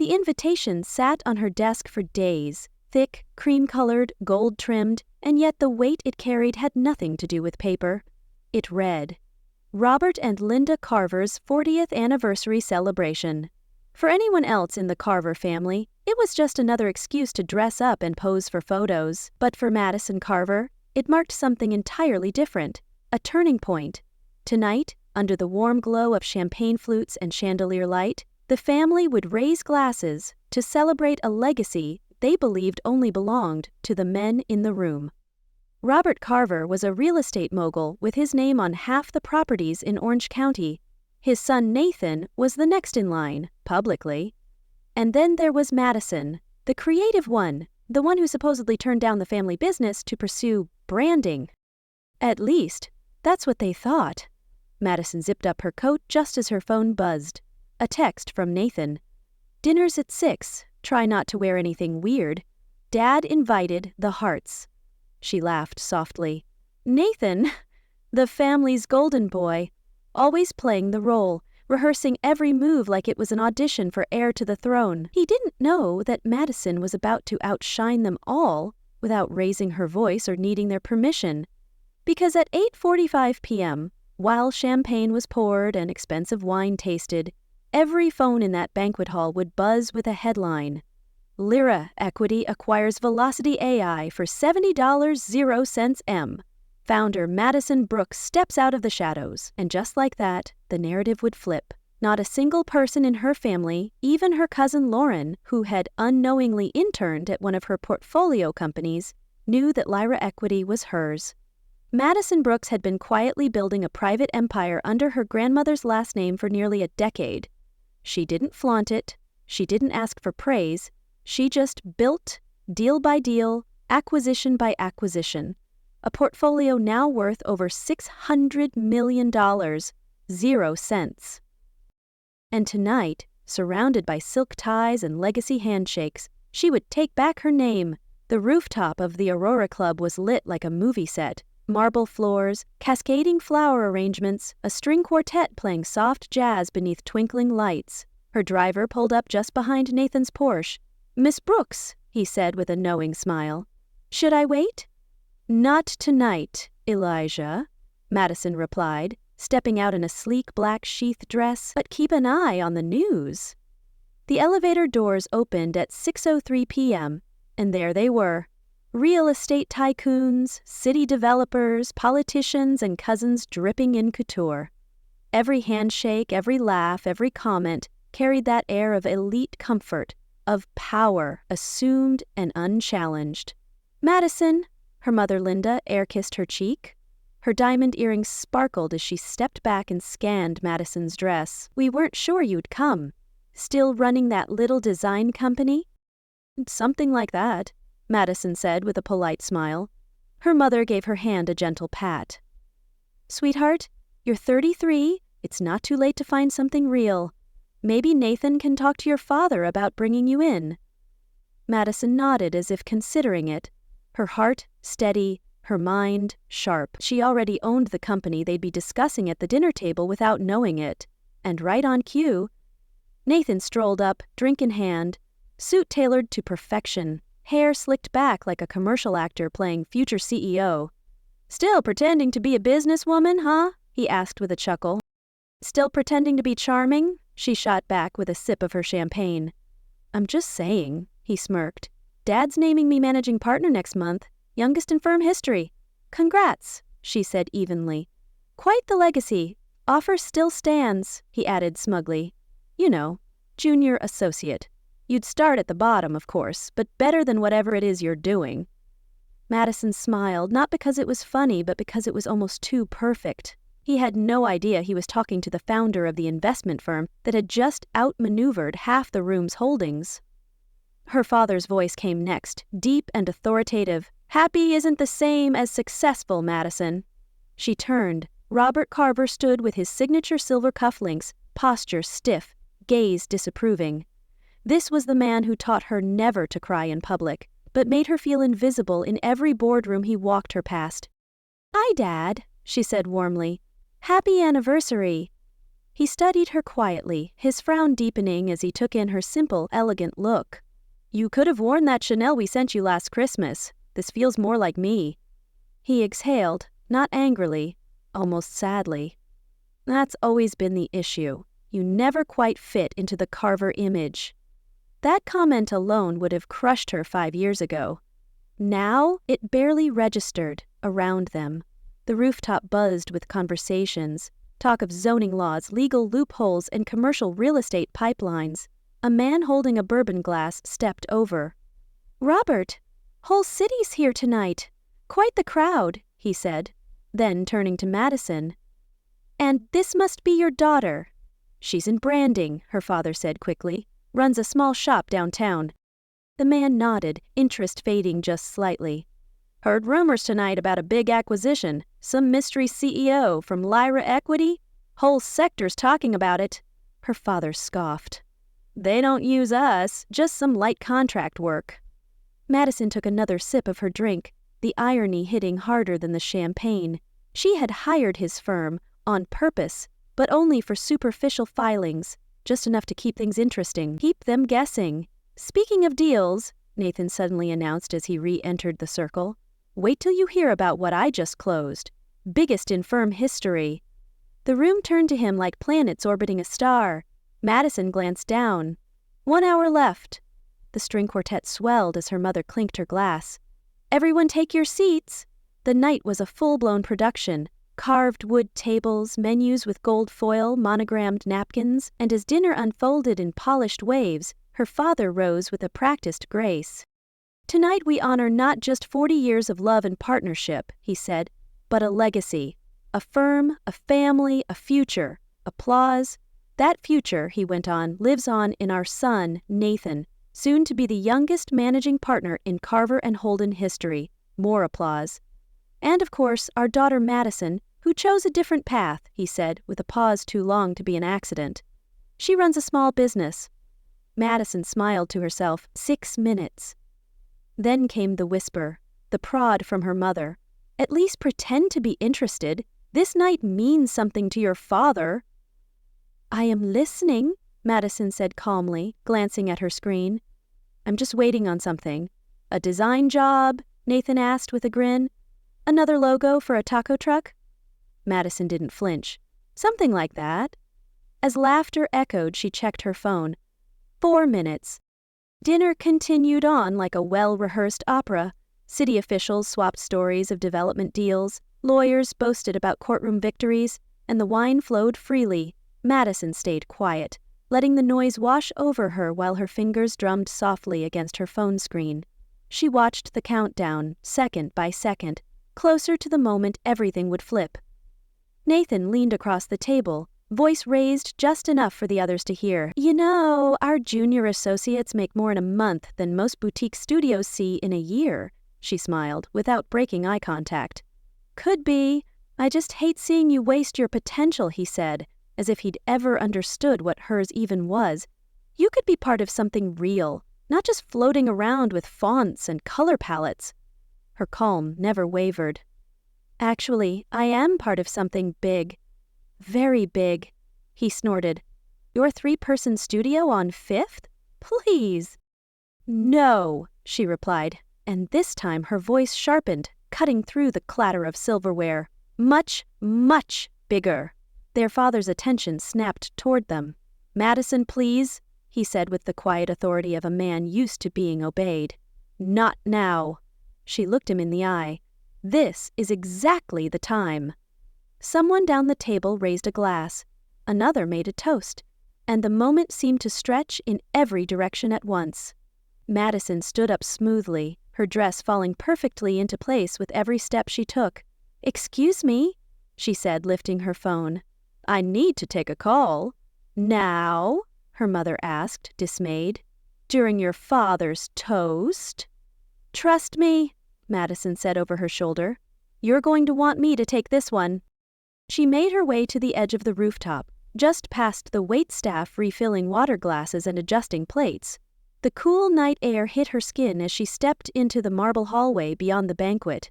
The invitation sat on her desk for days, thick, cream-colored, gold-trimmed, and yet the weight it carried had nothing to do with paper. It read, Robert and Linda Carver's 40th anniversary celebration. For anyone else in the Carver family, it was just another excuse to dress up and pose for photos. But for Madison Carver, it marked something entirely different, a turning point. Tonight, under the warm glow of champagne flutes and chandelier light, the family would raise glasses to celebrate a legacy they believed only belonged to the men in the room. Robert Carver was a real estate mogul with his name on half the properties in Orange County. His son Nathan was the next in line, publicly. And then there was Madison, the creative one, the one who supposedly turned down the family business to pursue branding. At least, that's what they thought. Madison zipped up her coat just as her phone buzzed. A text from Nathan. Dinner's at 6. Try not to wear anything weird. Dad invited the Hearts. She laughed softly. Nathan, the family's golden boy, always playing the role, rehearsing every move like it was an audition for heir to the throne. He didn't know that Madison was about to outshine them all without raising her voice or needing their permission. Because at 8:45 p.m., while champagne was poured and expensive wine tasted, every phone in that banquet hall would buzz with a headline. Lyra Equity acquires Velocity AI for $70.00 M. Founder Madison Brooks steps out of the shadows, and just like that, the narrative would flip. Not a single person in her family, even her cousin Lauren, who had unknowingly interned at one of her portfolio companies, knew that Lyra Equity was hers. Madison Brooks had been quietly building a private empire under her grandmother's last name for nearly a decade. She didn't flaunt it. She didn't ask for praise. She just built, deal by deal, acquisition by acquisition, a portfolio now worth over $600 million, 0 cents. And tonight, surrounded by silk ties and legacy handshakes, she would take back her name. The rooftop of the Aurora Club was lit like a movie set. Marble floors, cascading flower arrangements, a string quartet playing soft jazz beneath twinkling lights. Her driver pulled up just behind Nathan's Porsche. Miss Brooks, he said with a knowing smile. Should I wait? Not tonight, Elijah, Madison replied, stepping out in a sleek black sheath dress, but keep an eye on the news. The elevator doors opened at 6:03 p.m., and there they were. Real estate tycoons, city developers, politicians, and cousins dripping in couture. Every handshake, every laugh, every comment carried that air of elite comfort, of power assumed and unchallenged. Madison, her mother Linda air-kissed her cheek. Her diamond earrings sparkled as she stepped back and scanned Madison's dress. We weren't sure you'd come. Still running that little design company? Something like that, Madison said with a polite smile. Her mother gave her hand a gentle pat. Sweetheart, you're 33. It's not too late to find something real. Maybe Nathan can talk to your father about bringing you in. Madison nodded as if considering it, her heart steady, her mind sharp. She already owned the company they'd be discussing at the dinner table without knowing it. And right on cue, Nathan strolled up, drink in hand, suit tailored to perfection, hair slicked back like a commercial actor playing future CEO. Still pretending to be a businesswoman, huh? He asked with a chuckle. Still pretending to be charming? She shot back with a sip of her champagne. I'm just saying, he smirked. Dad's naming me managing partner next month, youngest in firm history. Congrats, she said evenly. Quite the legacy. Offer still stands, he added smugly. You know, junior associate. You'd start at the bottom, of course, but better than whatever it is you're doing. Madison smiled, not because it was funny, but because it was almost too perfect. He had no idea he was talking to the founder of the investment firm that had just outmaneuvered half the room's holdings. Her father's voice came next, deep and authoritative. Happy isn't the same as successful, Madison. She turned. Robert Carver stood with his signature silver cufflinks, posture stiff, gaze disapproving. This was the man who taught her never to cry in public, but made her feel invisible in every boardroom he walked her past. Hi, Dad, she said warmly. Happy anniversary. He studied her quietly, his frown deepening as he took in her simple, elegant look. "You could have worn that Chanel we sent you last Christmas. This feels more like me." He exhaled, not angrily, almost sadly. "That's always been the issue. You never quite fit into the Carver image." That comment alone would have crushed her 5 years ago. Now it barely registered around them. The rooftop buzzed with conversations, talk of zoning laws, legal loopholes, and commercial real estate pipelines. A man holding a bourbon glass stepped over. "Robert, whole city's here tonight. Quite the crowd," he said. Then, turning to Madison, "And this must be your daughter." "She's in branding," her father said quickly. "Runs a small shop downtown." The man nodded, interest fading just slightly. "Heard rumors tonight about a big acquisition. Some mystery CEO from Lyra Equity. Whole sector's talking about it." Her father scoffed. "They don't use us, just some light contract work." Madison took another sip of her drink, the irony hitting harder than the champagne. She had hired his firm, on purpose, but only for superficial filings, just enough to keep things interesting, keep them guessing. "Speaking of deals," Nathan suddenly announced as he re-entered the circle, "wait till you hear about what I just closed. Biggest in firm history." The room turned to him like planets orbiting a star. Madison glanced down. 1 hour left. The string quartet swelled as her mother clinked her glass. "Everyone take your seats." The night was a full-blown production. Carved wood tables, menus with gold foil, monogrammed napkins, and as dinner unfolded in polished waves, her father rose with a practiced grace. "Tonight we honor not just 40 years of love and partnership," he said, "but a legacy. A firm, a family, a future. Applause. That future," he went on, "lives on in our son, Nathan, soon to be the youngest managing partner in Carver and Holden history." More applause. "And of course, our daughter Madison, who chose a different path," he said, with a pause too long to be an accident. "She runs a small business." Madison smiled to herself. 6 minutes. Then came the whisper, the prod from her mother. "At least pretend to be interested. This night means something to your father." "I am listening," Madison said calmly, glancing at her screen. "I'm just waiting on something." "A design job?" Nathan asked with a grin. "Another logo for a taco truck?" Madison didn't flinch. "Something like that." As laughter echoed, she checked her phone. 4 minutes. Dinner continued on like a well-rehearsed opera. City officials swapped stories of development deals, lawyers boasted about courtroom victories, and the wine flowed freely. Madison stayed quiet, letting the noise wash over her while her fingers drummed softly against her phone screen. She watched the countdown, second by second, closer to the moment everything would flip. Nathan leaned across the table, voice raised just enough for the others to hear. "You know, our junior associates make more in a month than most boutique studios see in a year," she smiled, without breaking eye contact. "Could be. I just hate seeing you waste your potential," he said, as if he'd ever understood what hers even was. "You could be part of something real, not just floating around with fonts and color palettes." Her calm never wavered. "Actually, I am part of something big. Very big," he snorted. "Your 3-person studio on 5th? Please." "No," she replied, and this time her voice sharpened, cutting through the clatter of silverware. "Much, much bigger." Their father's attention snapped toward them. "Madison, please," he said with the quiet authority of a man used to being obeyed. "Not now." She looked him in the eye. "This is exactly the time." Someone down the table raised a glass. Another made a toast. And the moment seemed to stretch in every direction at once. Madison stood up smoothly, her dress falling perfectly into place with every step she took. "Excuse me," she said, lifting her phone. "I need to take a call." "Now?" her mother asked, dismayed. "During your father's toast?" "Trust me," Madison said over her shoulder. "You're going to want me to take this one." She made her way to the edge of the rooftop, just past the waitstaff refilling water glasses and adjusting plates. The cool night air hit her skin as she stepped into the marble hallway beyond the banquet.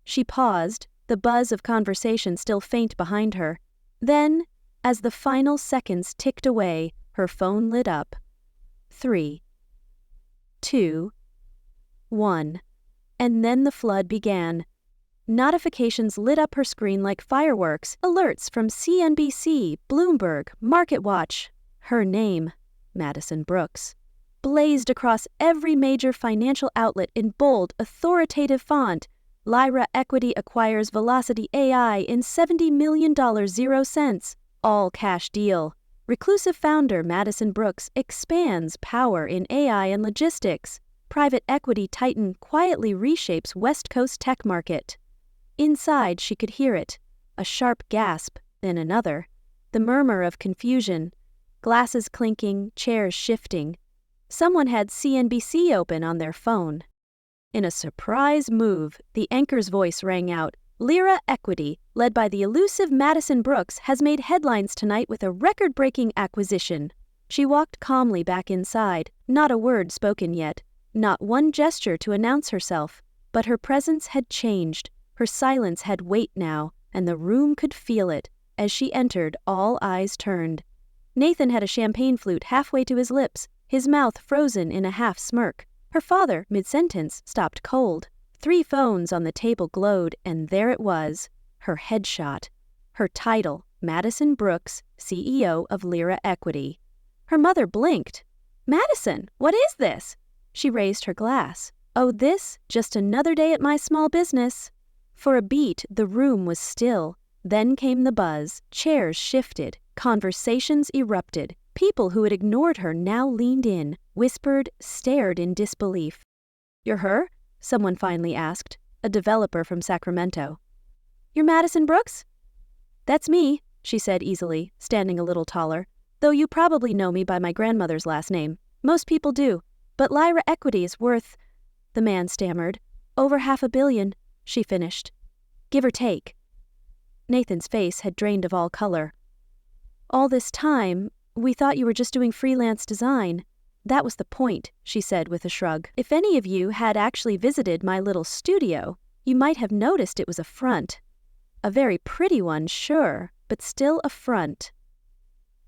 She paused, the buzz of conversation still faint behind her. Then, As the final seconds ticked away, her phone lit up. 3, 2, 1. And then the flood began. Notifications lit up her screen like fireworks, alerts from CNBC, Bloomberg, MarketWatch. Her name, Madison Brooks, blazed across every major financial outlet in bold, authoritative font. Lyra Equity acquires Velocity AI in $70 million 0 cents. All cash deal. Reclusive founder Madison Brooks expands power in AI and logistics. Private equity titan quietly reshapes West Coast tech market. Inside, she could hear it. A sharp gasp, then another. The murmur of confusion. Glasses clinking, chairs shifting. Someone had CNBC open on their phone. In a surprise move, the anchor's voice rang out. Lyra Equity, led by the elusive Madison Brooks, has made headlines tonight with a record-breaking acquisition. She walked calmly back inside, not a word spoken yet, not one gesture to announce herself. But her presence had changed. Her silence had weight now, and the room could feel it. As she entered, all eyes turned. Nathan had a champagne flute halfway to his lips, his mouth frozen in a half-smirk. Her father, mid-sentence, stopped cold. 3 phones on the table glowed, and there it was, her headshot. Her title, Madison Brooks, CEO of Lyra Equity. Her mother blinked. "Madison, what is this?" She raised her glass. "Oh, this? Just another day at my small business." For a beat, the room was still. Then came the buzz. Chairs shifted. Conversations erupted. People who had ignored her now leaned in, whispered, stared in disbelief. "You're her?" someone finally asked, a developer from Sacramento. "You're Madison Brooks?" "That's me," she said easily, standing a little taller. "Though you probably know me by my grandmother's last name. Most people do. But Lyra Equity is worth," the man stammered. "Over $500 million, she finished. "Give or take." Nathan's face had drained of all color. "All this time, we thought you were just doing freelance design. That was the point," she said with a shrug. "If any of you had actually visited my little studio, you might have noticed it was a front. A very pretty one, sure, but still a front."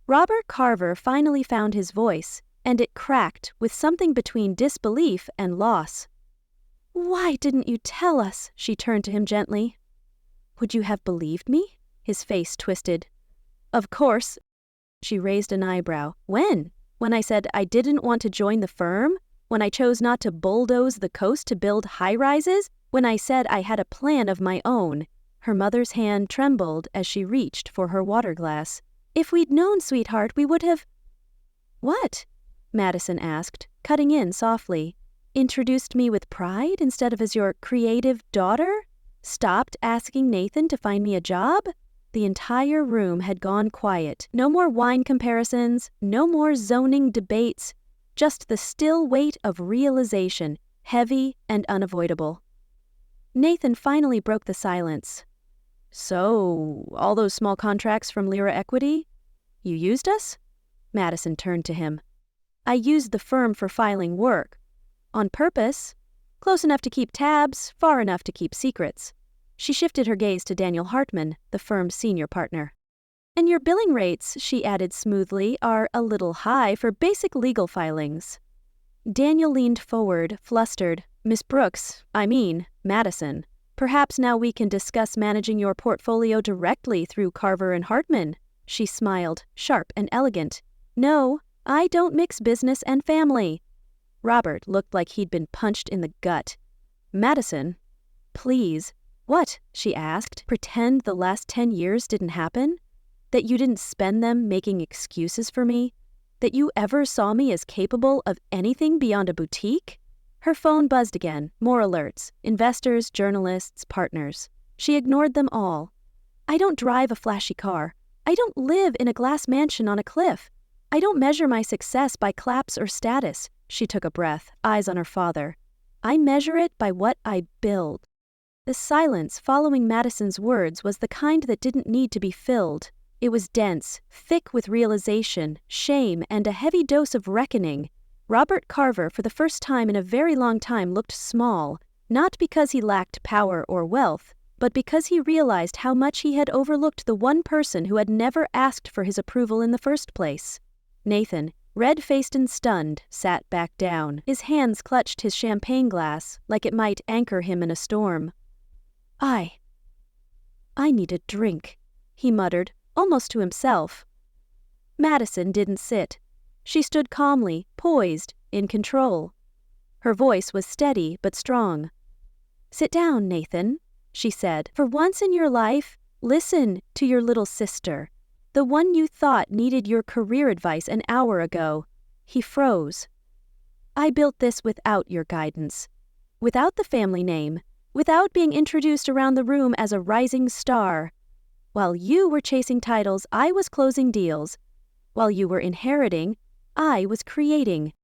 Robert Carver finally found his voice, and it cracked with something between disbelief and loss. "Why didn't you tell us?" She turned to him gently. "Would you have believed me?" His face twisted. "Of course." She raised an eyebrow. "When? When I said I didn't want to join the firm? When I chose not to bulldoze the coast to build high-rises? When I said I had a plan of my own?" Her mother's hand trembled as she reached for her water glass. "If we'd known, sweetheart, we would have—" "What?" Madison asked, cutting in softly. "Introduced me with pride instead of as your creative daughter? Stopped asking Nathan to find me a job?" The entire room had gone quiet. No more wine comparisons, no more zoning debates, just the still weight of realization, heavy and unavoidable. Nathan finally broke the silence. "So, all those small contracts from Lyra Equity? You used us?" Madison turned to him. "I used the firm for filing work. On purpose. Close enough to keep tabs, far enough to keep secrets." She shifted her gaze to Daniel Hartman, the firm's senior partner. "And your billing rates," she added smoothly, "are a little high for basic legal filings." Daniel leaned forward, flustered. "Miss Brooks, Madison, perhaps now we can discuss managing your portfolio directly through Carver and Hartman." She smiled, sharp and elegant. "No, I don't mix business and family." Robert looked like he'd been punched in the gut. "Madison, please." "What?" she asked. "Pretend the last 10 years didn't happen? That you didn't spend them making excuses for me? That you ever saw me as capable of anything beyond a boutique?" Her phone buzzed again, more alerts. Investors, journalists, partners. She ignored them all. "I don't drive a flashy car. I don't live in a glass mansion on a cliff. I don't measure my success by claps or status." She took a breath, eyes on her father. "I measure it by what I build." The silence following Madison's words was the kind that didn't need to be filled. It was dense, thick with realization, shame, and a heavy dose of reckoning. Robert Carver, for the first time in a very long time, looked small, not because he lacked power or wealth, but because he realized how much he had overlooked the one person who had never asked for his approval in the first place. Nathan, red-faced and stunned, sat back down. His hands clutched his champagne glass like it might anchor him in a storm. I need a drink," he muttered, almost to himself. Madison didn't sit. She stood calmly, poised, in control. Her voice was steady but strong. "Sit down, Nathan," she said. "For once in your life, listen to your little sister. The one you thought needed your career advice an hour ago." He froze. "I built this without your guidance. Without the family name. Without being introduced around the room as a rising star. While you were chasing titles, I was closing deals. While you were inheriting, I was creating."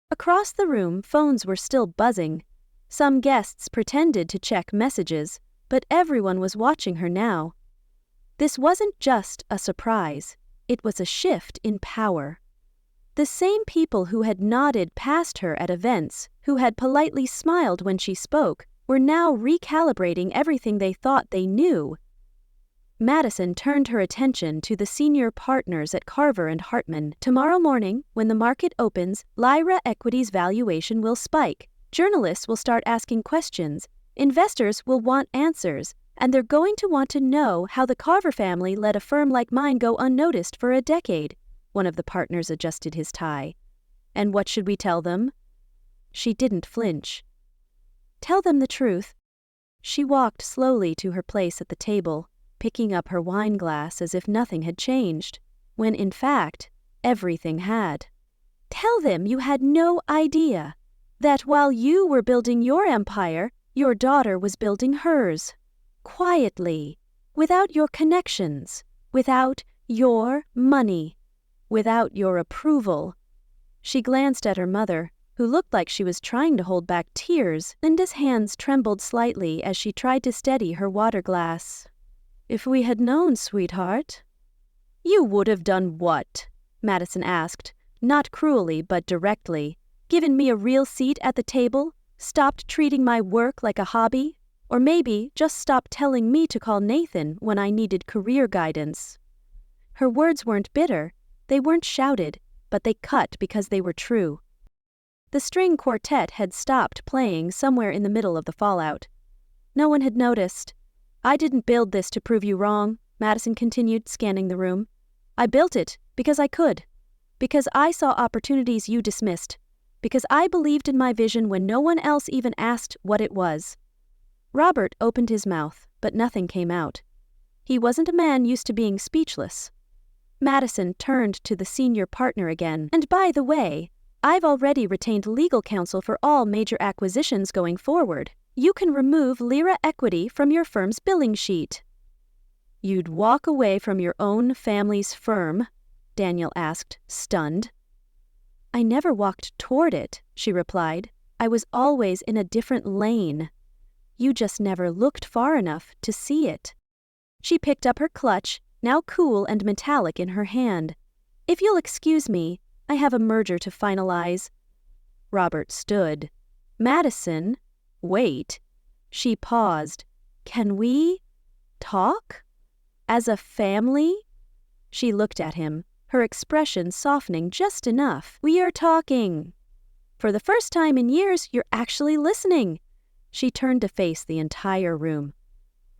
Across the room, phones were still buzzing. Some guests pretended to check messages, but everyone was watching her now. This wasn't just a surprise. It was a shift in power. The same people who had nodded past her at events, who had politely smiled when she spoke, were now recalibrating everything they thought they knew. Madison turned her attention to the senior partners at Carver and Hartman. "Tomorrow morning, when the market opens, Lyra Equity's valuation will spike. Journalists will start asking questions. Investors will want answers, and they're going to want to know how the Carver family let a firm like mine go unnoticed for a decade." One of the partners adjusted his tie. "And what should we tell them?" She didn't flinch. "Tell them the truth." She walked slowly to her place at the table, picking up her wine glass as if nothing had changed, when in fact, everything had. "Tell them you had no idea. That while you were building your empire, your daughter was building hers. Quietly, without your connections, without your money, without your approval." She glanced at her mother, who looked like she was trying to hold back tears. Linda's hands trembled slightly as she tried to steady her water glass. "If we had known, sweetheart." "You would have done what?" Madison asked, not cruelly but directly. "Given me a real seat at the table? Stopped treating my work like a hobby? Or maybe just stopped telling me to call Nathan when I needed career guidance?" Her words weren't bitter. They weren't shouted, but they cut because they were true. The string quartet had stopped playing somewhere in the middle of the fallout. No one had noticed. "I didn't build this to prove you wrong," Madison continued, scanning the room. "I built it because I could. Because I saw opportunities you dismissed. Because I believed in my vision when no one else even asked what it was." Robert opened his mouth, but nothing came out. He wasn't a man used to being speechless. Madison turned to the senior partner again. "And by the way, I've already retained legal counsel for all major acquisitions going forward. You can remove Lyra Equity from your firm's billing sheet." "You'd walk away from your own family's firm?" Daniel asked, stunned. "I never walked toward it," she replied. "I was always in a different lane. You just never looked far enough to see it." She picked up her clutch, now cool and metallic in her hand. "If you'll excuse me, I have a merger to finalize." Robert stood. "Madison, wait." She paused. "Can we talk? As a family?" She looked at him, her expression softening just enough. "We are talking. For the first time in years, you're actually listening." She turned to face the entire room.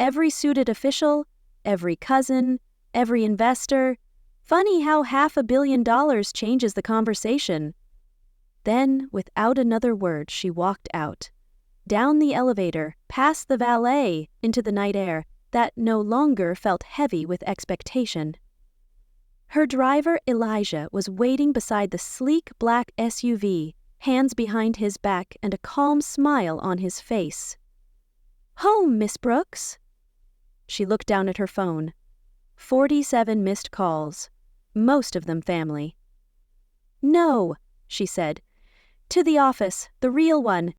Every suited official, every cousin, every investor. Funny how $500 million changes the conversation. Then, without another word, she walked out. Down the elevator, past the valet, into the night air that no longer felt heavy with expectation. Her driver, Elijah, was waiting beside the sleek black SUV, hands behind his back and a calm smile on his face. "Home, Miss Brooks." She looked down at her phone. 47 missed calls. Most of them family. "No," she said. "To the office, the real one."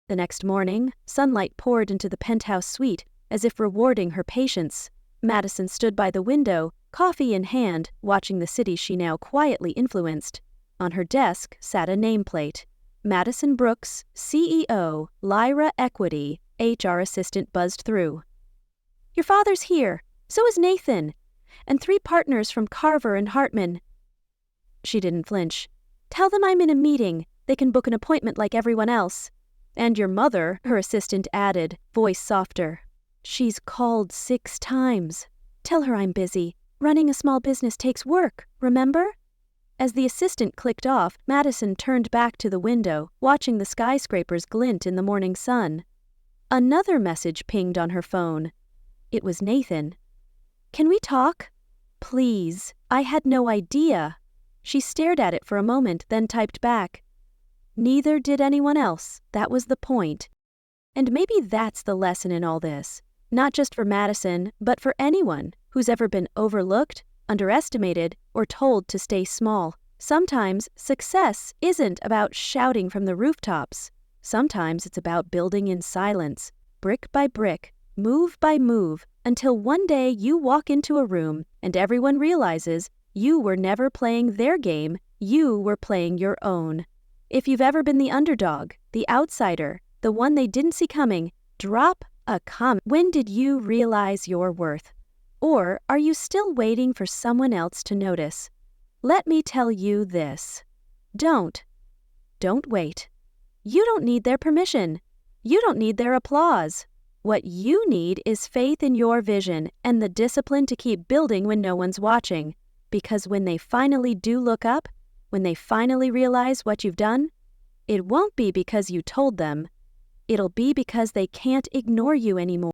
The next morning, sunlight poured into the penthouse suite, as if rewarding her patience. Madison stood by the window, coffee in hand, watching the city she now quietly influenced. On her desk sat a nameplate. Madison Brooks, CEO, Lyra Equity. HR assistant buzzed through. Your father's here. So is Nathan. And 3 partners from Carver and Hartman. She didn't flinch. Tell them I'm in a meeting. They can book an appointment like everyone else. And your mother, her assistant added, voice softer. She's called 6 times. Tell her I'm busy. Running a small business takes work, remember? As the assistant clicked off, Madison turned back to the window, watching the skyscrapers glint in the morning sun. Another message pinged on her phone. It was Nathan. Can we talk? Please, I had no idea. She stared at it for a moment, then typed back. Neither did anyone else, that was the point. And maybe that's the lesson in all this. Not just for Madison, but for anyone who's ever been overlooked, underestimated, or told to stay small. Sometimes success isn't about shouting from the rooftops. Sometimes it's about building in silence, brick by brick, move by move, until one day you walk into a room and everyone realizes you were never playing their game, you were playing your own. If you've ever been the underdog, the outsider, the one they didn't see coming, drop a comment. When did you realize your worth? Or are you still waiting for someone else to notice? Let me tell you this. Don't wait. You don't need their permission. You don't need their applause. What you need is faith in your vision and the discipline to keep building when no one's watching. Because when they finally do look up, when they finally realize what you've done, it won't be because you told them. It'll be because they can't ignore you anymore.